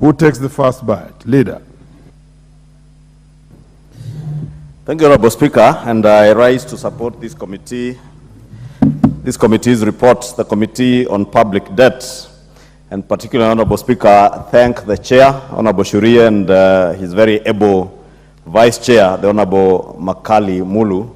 Who takes the first bite? Leader. Thank you, Honorable Speaker, and I rise to support this committee's report, the Committee on Public Debt, and particularly, Honorable Speaker, thank the Chair, Honorable Shuria, and his very able Vice Chair, the Honorable Makali Mulu,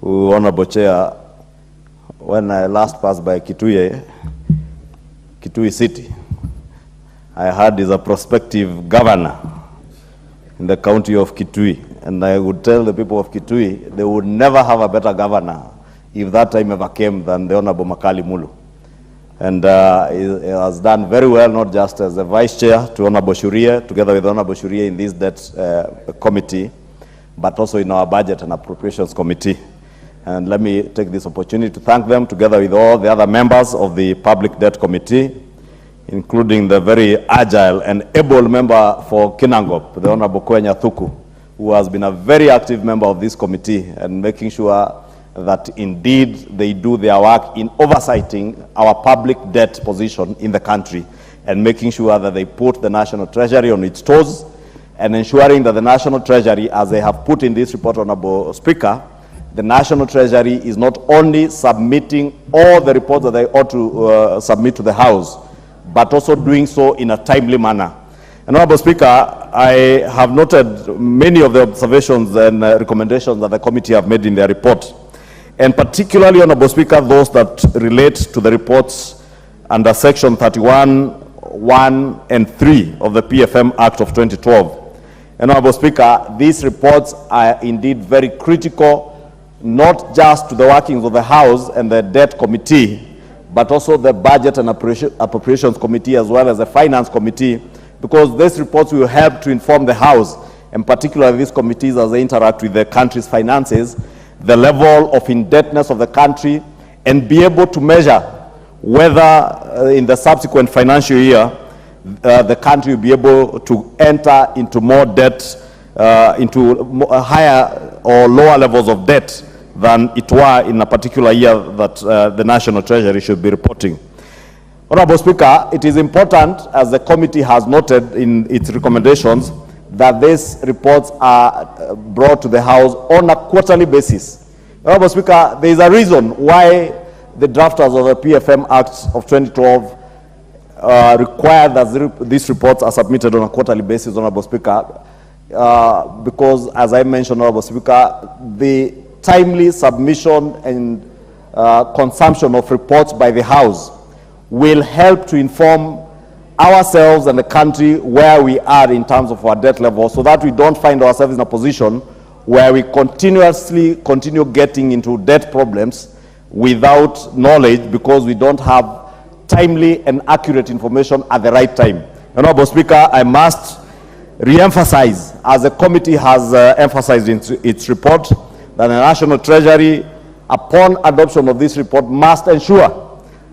who, Honorable Chair, when I last passed by Kitui City, I heard is a prospective governor in the county of Kitui. And I would tell the people of Kitui, they would never have a better governor if that time ever came than the Honorable Makali Mulu. And he has done very well, not just as a Vice Chair to Honorable Shuria, together with Honorable Shuria in this debt committee, but also in our Budget and Appropriations Committee. And let me take this opportunity to thank them, together with all the other members of the Public Debt Committee, including the very agile and able member for Kinangop, the Honorable Kwenya Thuku, who has been a very active member of this committee and making sure that indeed they do their work in oversighting our public debt position in the country and making sure that they put the National Treasury on its toes and ensuring that the National Treasury, as they have put in this report, Honorable Speaker, the National Treasury is not only submitting all the reports that they ought to submit to the House, but also doing so in a timely manner. And Honorable Speaker, I have noted many of the observations and recommendations that the committee have made in their report, and particularly, Honorable Speaker, those that relate to the reports under Section 31, 1 and 3 of the PFM Act of 2012. And Honorable Speaker, these reports are indeed very critical, not just to the workings of the House and the Debt Committee, but also the Budget and Appropriations Committee, as well as the Finance Committee, because these reports will help to inform the House, and particularly these committees as they interact with the country's finances, the level of indebtedness of the country, and be able to measure whether in the subsequent financial year the country will be able to enter into more debt, into higher or lower levels of debt than it were in a particular year that the National Treasury should be reporting. Honorable Speaker, it is important, as the committee has noted in its recommendations, that these reports are brought to the House on a quarterly basis. Honorable Speaker, there is a reason why the drafters of the PFM Act of 2012 require that these reports are submitted on a quarterly basis, Honorable Speaker, because, as I mentioned, Honorable Speaker, the timely submission and consumption of reports by the House will help to inform ourselves and the country where we are in terms of our debt level, so that we don't find ourselves in a position where we continue getting into debt problems without knowledge, because we don't have timely and accurate information at the right time. Honorable Speaker, I must re-emphasize, as the committee has emphasized in its report, that the National Treasury, upon adoption of this report, must ensure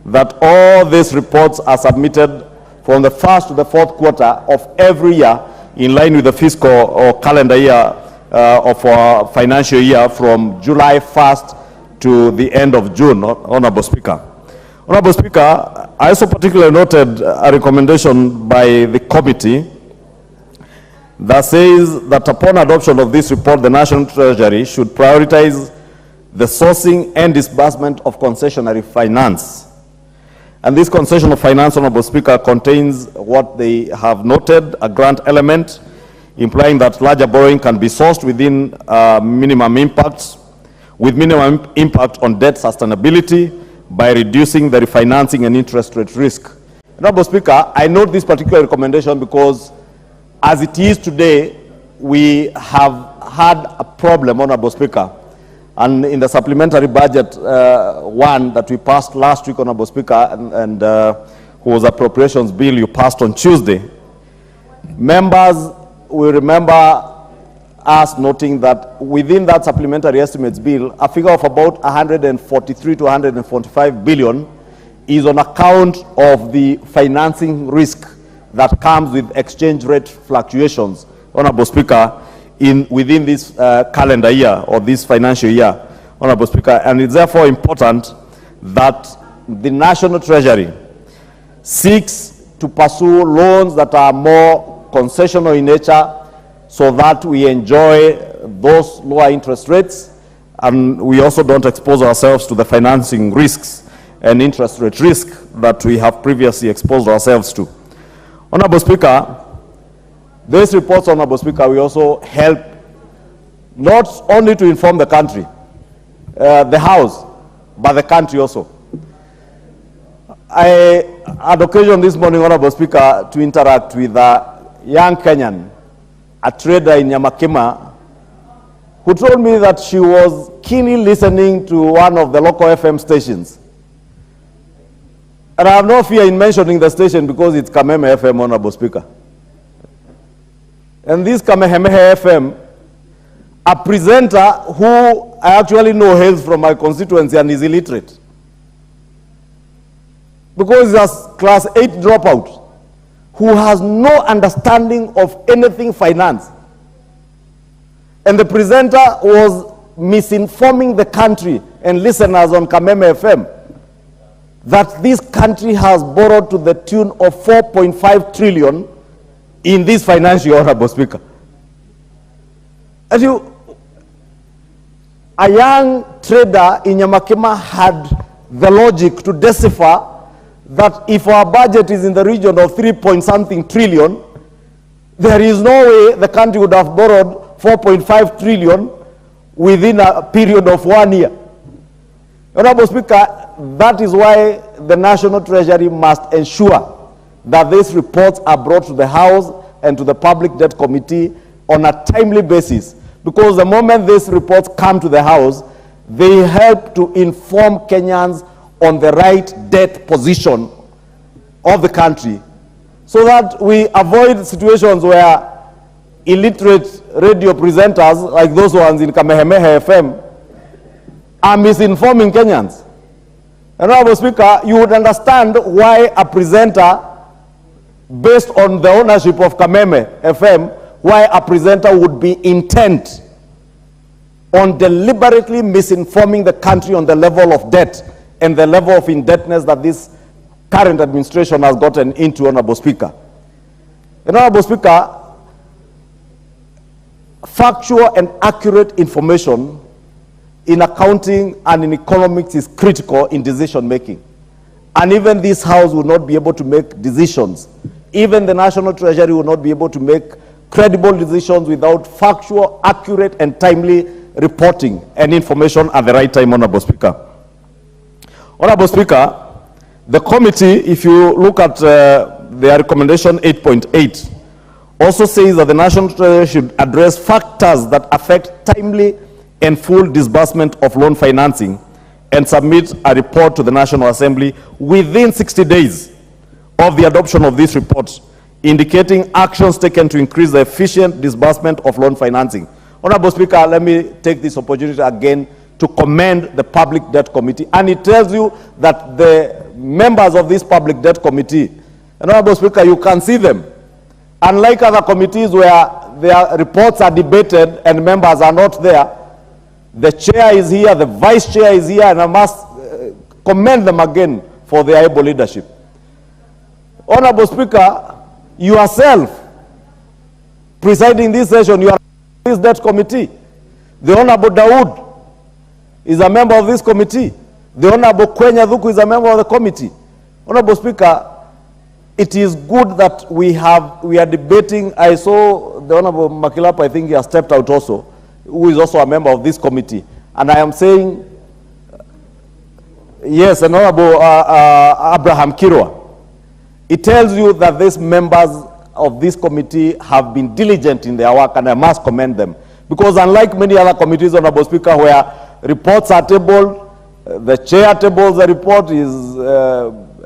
that all these reports are submitted from the first to the fourth quarter of every year, in line with the fiscal or calendar year of our financial year, from July 1st to the end of June, Honorable Speaker. Honorable Speaker, I also particularly noted a recommendation by the committee that says that upon adoption of this report, the National Treasury should prioritize the sourcing and disbursement of concessionary finance. And this concession of finance, Honorable Speaker, contains what they have noted, a grant element, implying that larger borrowing can be sourced within minimum impact on debt sustainability by reducing the refinancing and interest rate risk. Honorable Speaker, I note this particular recommendation because, as it is today, we have had a problem, Honorable Speaker. And in the supplementary budget one that we passed last week, Honorable Speaker, and whose appropriations bill you passed on Tuesday, members will remember us noting that within that supplementary estimates bill, a figure of about 143 to 145 billion is on account of the financing risk that comes with exchange rate fluctuations, Honorable Speaker, within this calendar year or this financial year, Honorable Speaker. And it's therefore important that the National Treasury seeks to pursue loans that are more concessional in nature so that we enjoy those lower interest rates, and we also don't expose ourselves to the financing risks and interest rate risk that we have previously exposed ourselves to. Honorable Speaker, these reports, Honorable Speaker, will also help not only to inform the country, the House, but the country also. I had occasion this morning, Honorable Speaker, to interact with a young Kenyan, a trader in Nyamakima, who told me that she was keenly listening to one of the local FM stations. And I have no fear in mentioning the station because it's Kameme FM, Honorable Speaker. And this Kameme FM, a presenter who I actually know hails from my constituency and is illiterate, because he's a class 8 dropout who has no understanding of anything finance. And the presenter was misinforming the country and listeners on Kameme FM that this country has borrowed to the tune of 4.5 trillion in this financial, Honorable Speaker. And a young trader in Nyamakima had the logic to decipher that if our budget is in the region of 3-point-something trillion, there is no way the country would have borrowed 4.5 trillion within a period of 1 year. Honorable Speaker, that is why the National Treasury must ensure that these reports are brought to the House and to the Public Debt Committee on a timely basis, because the moment these reports come to the House, they help to inform Kenyans on the right debt position of the country, so that we avoid situations where illiterate radio presenters, like those ones in Kamehameha FM, are misinforming Kenyans. And Honorable Speaker, you would understand why a presenter, based on the ownership of Kameme FM, why a presenter would be intent on deliberately misinforming the country on the level of debt and the level of indebtedness that this current administration has gotten into, Honorable Speaker. And Honorable Speaker, factual and accurate information in accounting and in economics is critical in decision making. And even this House will not be able to make decisions. Even the National Treasury will not be able to make credible decisions without factual, accurate, and timely reporting and information at the right time, Honorable Speaker. Honorable Speaker, the committee, if you look at their recommendation 8.8, also says that the National Treasury should address factors that affect timely and full disbursement of loan financing and submit a report to the National Assembly within 60 days of the adoption of this report, indicating actions taken to increase the efficient disbursement of loan financing. Honorable Speaker, let me take this opportunity again to commend the Public Debt Committee. And it tells you that the members of this Public Debt Committee, Honorable Speaker, you can see them. Unlike other committees where their reports are debated and members are not there, the chair is here, the vice chair is here, and I must commend them again for their able leadership. Honorable Speaker, yourself presiding this session, you are this debt committee. The Honorable Dawood is a member of this committee. The Honorable Kwenya Dhuku is a member of the committee. Honorable Speaker, it is good that we are debating. I saw the Honorable Makilapa, I think he has stepped out also, who is also a member of this committee. And I am saying, yes, and Honorable Abraham Kirwa. It tells you that these members of this committee have been diligent in their work, and I must commend them. Because unlike many other committees, Honorable Speaker, where reports are tabled, the chair tables the report,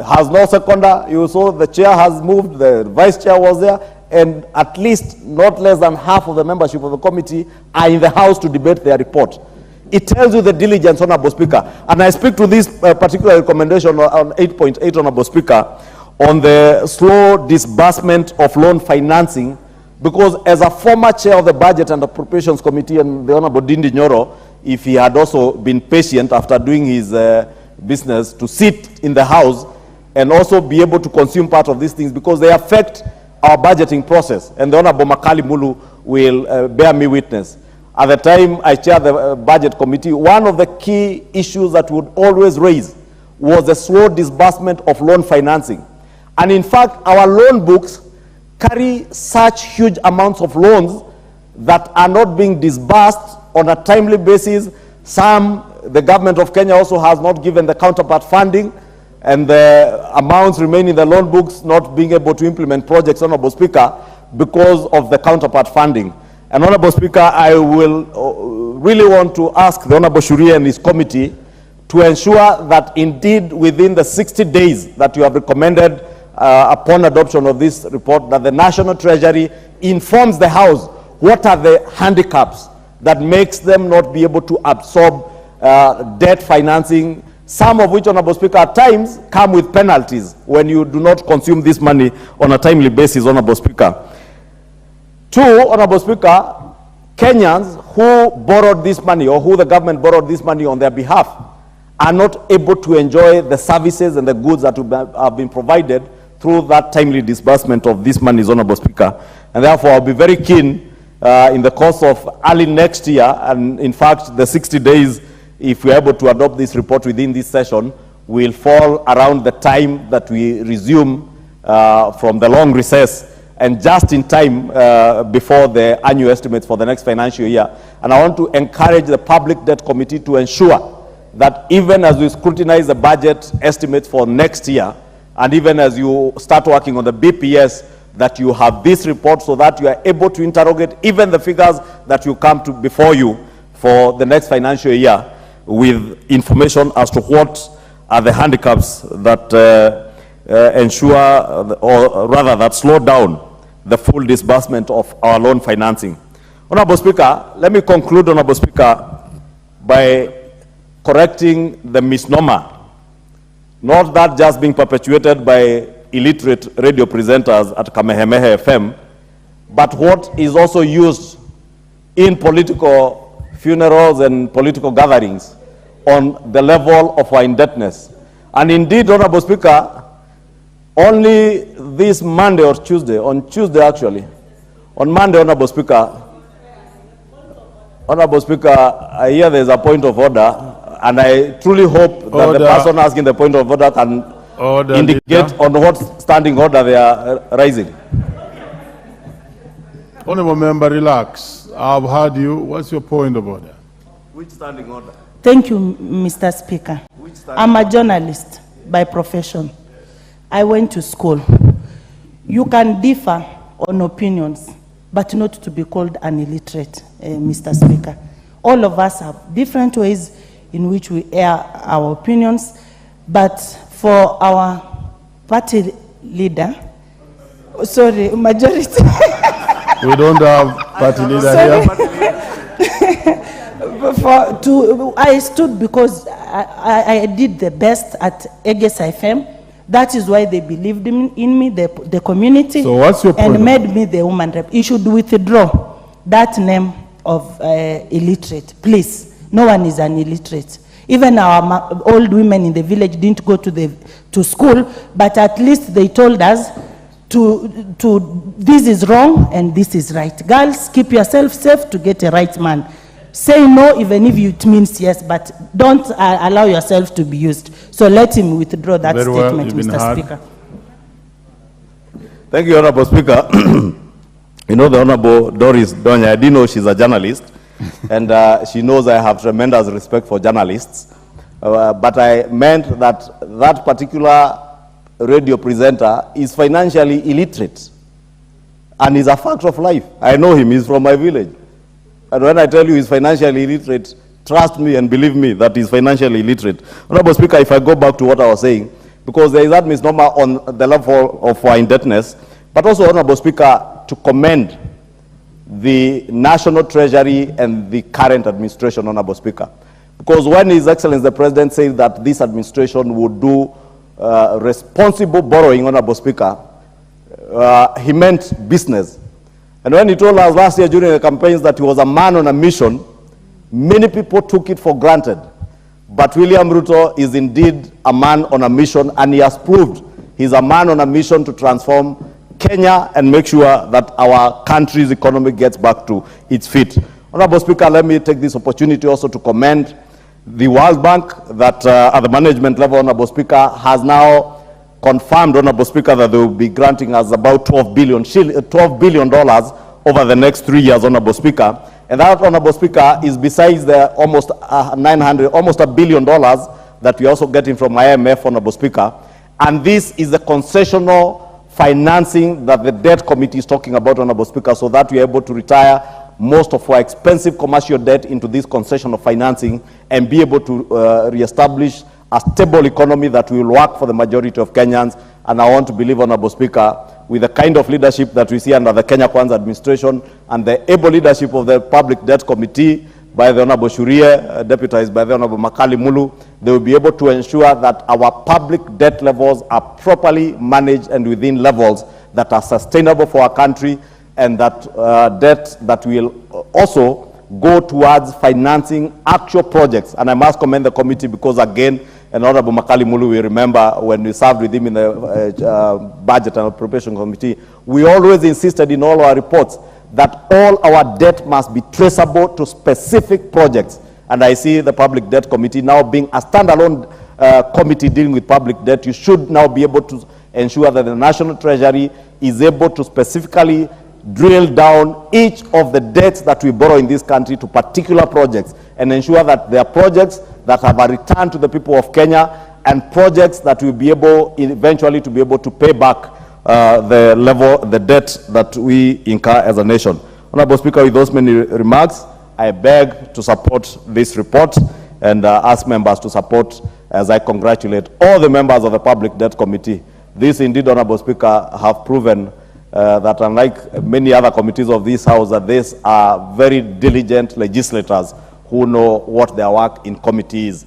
has no seconder. You saw the chair has moved, the vice chair was there, and at least not less than half of the membership of the committee are in the House to debate their report. It tells you the diligence, Honorable Speaker. And I speak to this particular recommendation on 8.8, Honorable Speaker, on the slow disbursement of loan financing, because as a former chair of the Budget and Appropriations Committee, and the Honorable Dindi Nyoro, if he had also been patient after doing his business to sit in the House, and also be able to consume part of these things because they affect our budgeting process. And the Honorable Makali Mulu will bear me witness. At the time I chaired the budget committee, one of the key issues that would always raise was the slow disbursement of loan financing. And in fact, our loan books carry such huge amounts of loans that are not being disbursed on a timely basis. Some, the government of Kenya also has not given the counterpart funding, and the amounts remain in the loan books not being able to implement projects, Honorable Speaker, because of the counterpart funding. And Honorable Speaker, I will really want to ask the Honorable Shuria and his committee to ensure that indeed within the 60 days that you have recommended upon adoption of this report, that the National Treasury informs the House what are the handicaps that makes them not be able to absorb debt financing, some of which, Honorable Speaker, at times come with penalties when you do not consume this money on a timely basis, Honorable Speaker. Two, Honorable Speaker, Kenyans who borrowed this money or who the government borrowed this money on their behalf are not able to enjoy the services and the goods that have been provided through that timely disbursement of this money, Honorable Speaker. And therefore, I'll be very keen in the course of early next year, and in fact, the 60 days, if we're able to adopt this report within this session, will fall around the time that we resume from the long recess, and just in time before the annual estimates for the next financial year. And I want to encourage the Public Debt Committee to ensure that even as we scrutinize the budget estimates for next year, and even as you start working on the BPS, that you have this report so that you are able to interrogate even the figures that you come to before you for the next financial year with information as to what are the handicaps that ensure, or rather that slow down the full disbursement of our loan financing. Honorable Speaker, let me conclude, Honorable Speaker, by correcting the misnomer, not that just being perpetuated by illiterate radio presenters at Kamehameha FM, but what is also used in political funerals and political gatherings on the level of our indebtedness. And indeed, Honorable Speaker, only this Monday or Tuesday, on Tuesday actually, on Monday, Honorable Speaker, I hear there's a point of order, and I truly hope that the person asking the point of order can indicate on what standing order they are rising. Honorable member, relax. I've heard you. What's your point of order? Which standing order? Thank you, Mr. Speaker. I'm a journalist by profession. I went to school. You can differ on opinions, but not to be called an illiterate, Mr. Speaker. All of us have different ways in which we air our opinions, but for our party leader, sorry, majority. We don't have party leader here. I stood because I did the best at Eges FM. That is why they believed in me, the community. So what's your point? And made me the woman rep. You should withdraw that name of illiterate, please. No one is an illiterate. Even our old women in the village didn't go to school, but at least they told us this is wrong and this is right. Girls, keep yourself safe to get a right man. Say no even if it means yes, but don't allow yourself to be used. So let him withdraw that statement, Mr. Speaker. Thank you, Honorable Speaker. You know the Honorable Doris Donya, I didn't know she's a journalist, and she knows I have tremendous respect for journalists. But I meant that that particular radio presenter is financially illiterate, and is a fact of life. I know him, he's from my village. And when I tell you he's financially illiterate, trust me and believe me that he's financially illiterate. Honorable Speaker, if I go back to what I was saying, because there is that misnomer on the level of our indebtedness, but also, Honorable Speaker, to commend the National Treasury and the current administration, Honorable Speaker. Because when His Excellency the President said that this administration would do responsible borrowing, Honorable Speaker, he meant business. And when he told us last year during the campaigns that he was a man on a mission, many people took it for granted. But William Ruto is indeed a man on a mission, and he has proved He's a man on a mission to transform Kenya and make sure that our country's economy gets back to its feet. Honorable Speaker, let me take this opportunity also to commend the World Bank that at the management level, Honorable Speaker, has now confirmed, Honorable Speaker, that they will be granting us about $12 billion over the next 3 years, Honorable Speaker. And that, Honorable Speaker, is besides the almost $1 billion that we're also getting from IMF, Honorable Speaker. And this is the concessional financing that the debt committee is talking about, Honorable Speaker, so that we are able to retire most of our expensive commercial debt into this concessional financing and be able to reestablish a stable economy that will work for the majority of Kenyans. And I want to believe, Honorable Speaker, with the kind of leadership that we see under the Kenya Kwanza administration and the able leadership of the Public Debt Committee by the Honorable Shurie, deputized by the Honorable Makali Mulu, they will be able to ensure that our public debt levels are properly managed and within levels that are sustainable for our country, and that debt that will also go towards financing actual projects. And I must commend the committee because, again, and Honorable Makali Mulu, we remember when we served with him in the Budget and Appropriation Committee, we always insisted in all our reports that all our debt must be traceable to specific projects. And I see the Public Debt Committee now being a standalone committee dealing with public debt. You should now be able to ensure that the National Treasury is able to specifically drill down each of the debts that we borrow in this country to particular projects and ensure that there are projects that have a return to the people of Kenya and projects that will be able eventually to be able to pay back the debt that we incur as a nation. Honorable Speaker, with those many remarks, I beg to support this report and ask members to support as I congratulate all the members of the Public Debt Committee. This indeed, Honorable Speaker, have proven that unlike many other committees of this House, that these are very diligent legislators who know what their work in committee is.